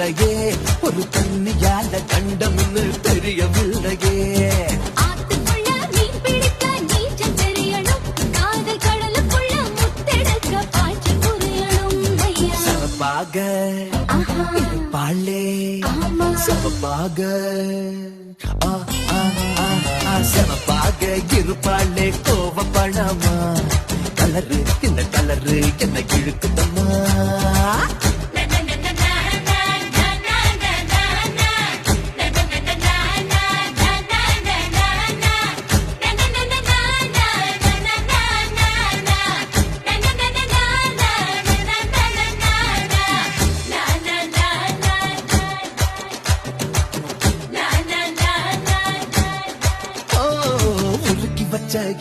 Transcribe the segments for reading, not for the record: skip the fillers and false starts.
இல்லையே ஒரு தண்ணியால கண்டம்னு தெரியவில்லையே ஆத்துக்குள்ள மீன் பிடிக்க நீச்சல் தெரியணும் காதல் கடலுக்குள்ள முத்தெடுக்க பாய்ச்சல் புரியணும் ஐயா சவப்பாக பாலே சவப்பாக சவப்பாக இருப்பாளே கோவப்படாமா கலரு இந்த கலரு என்ன இழுக்குதம்மா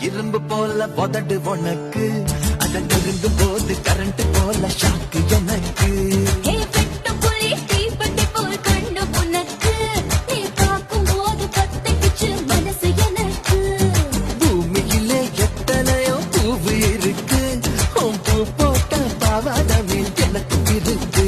இரும்பு போல உதடு உனக்கு அதன் நெருங்கும் போது கரண்ட் போல ஷாக்கு எனக்கு பூமியிலே எத்தனையோ பூவு இருக்கு பூ போட்ட பாவாடமே எனக்கு இருக்கு